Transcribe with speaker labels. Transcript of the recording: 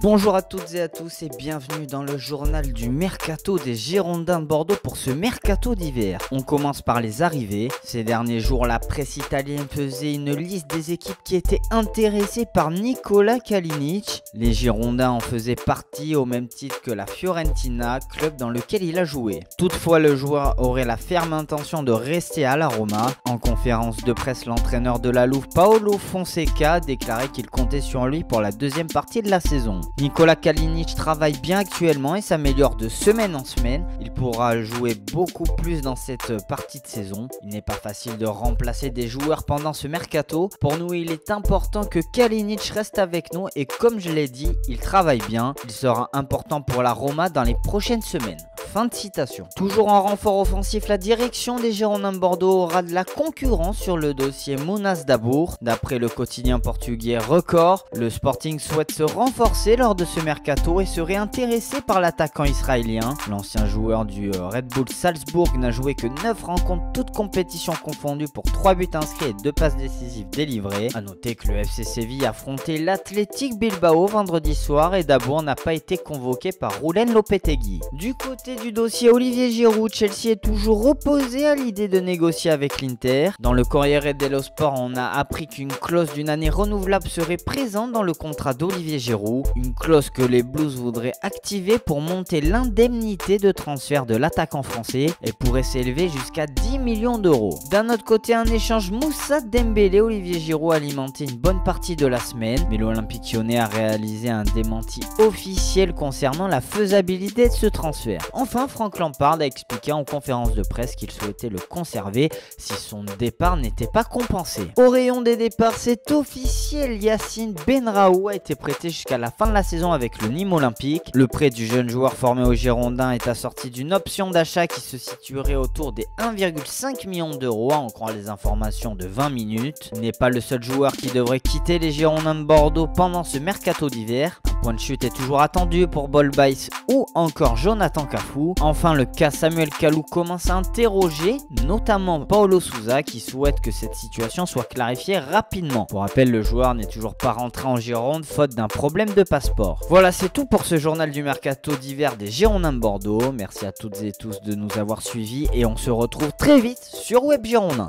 Speaker 1: Bonjour à toutes et à tous et bienvenue dans le journal du Mercato des Girondins de Bordeaux pour ce Mercato d'hiver. On commence par les arrivées. Ces derniers jours, la presse italienne faisait une liste des équipes qui étaient intéressées par Nikola Kalinic. Les Girondins en faisaient partie au même titre que la Fiorentina, club dans lequel il a joué. Toutefois, le joueur aurait la ferme intention de rester à la Roma. En conférence de presse, l'entraîneur de la Louve, Paolo Fonseca, déclarait qu'il comptait sur lui pour la deuxième partie de la saison. Nikola Kalinic travaille bien actuellement et s'améliore de semaine en semaine. Il pourra jouer beaucoup plus dans cette partie de saison. Il n'est pas facile de remplacer des joueurs pendant ce mercato. Pour nous, il est important que Kalinic reste avec nous et comme je l'ai dit, il travaille bien. Il sera important pour la Roma dans les prochaines semaines. Fin de citation. Toujours en renfort offensif, la direction des Girondins de Bordeaux aura de la concurrence sur le dossier Mounas Dabour. D'après le quotidien portugais Record, le Sporting souhaite se renforcer lors de ce mercato et serait intéressé par l'attaquant israélien. L'ancien joueur du Red Bull Salzbourg n'a joué que 9 rencontres toutes compétitions confondues pour 3 buts inscrits et 2 passes décisives délivrées. A noter que le FC Séville affrontait l'Athletic Bilbao vendredi soir et Dabour n'a pas été convoqué par Roulen Lopetegui. Du côté du dossier Olivier Giroud, Chelsea est toujours opposé à l'idée de négocier avec l'Inter. Dans le Corriere dello Sport, on a appris qu'une clause d'une année renouvelable serait présente dans le contrat d'Olivier Giroud. Une clause que les Blues voudraient activer pour monter l'indemnité de transfert de l'attaquant français et pourrait s'élever jusqu'à 10 millions d'euros. D'un autre côté, un échange Moussa Dembélé-Olivier Giroud alimentait une bonne partie de la semaine, mais l'Olympique Lyonnais a réalisé un démenti officiel concernant la faisabilité de ce transfert. Enfin, Franck Lampard a expliqué en conférence de presse qu'il souhaitait le conserver si son départ n'était pas compensé. Au rayon des départs, c'est officiel, Yacine Benraou a été prêté jusqu'à la fin de la saison avec le Nîmes Olympique. Le prêt du jeune joueur formé aux Girondins est assorti d'une option d'achat qui se situerait autour des 1,5 million d'euros, en croire les informations de 20 minutes. Il n'est pas le seul joueur qui devrait quitter les Girondins de Bordeaux pendant ce mercato d'hiver. Un point de chute est toujours attendu pour Bolbaïs ou encore Jonathan Cafou. Enfin, le cas Samuel Kalou commence à interroger, notamment Paulo Sousa qui souhaite que cette situation soit clarifiée rapidement. Pour rappel, le joueur n'est toujours pas rentré en Gironde faute d'un problème de passeport. Voilà, c'est tout pour ce journal du mercato d'hiver des Girondins de Bordeaux. Merci à toutes et tous de nous avoir suivis et on se retrouve très vite sur Web Girondins.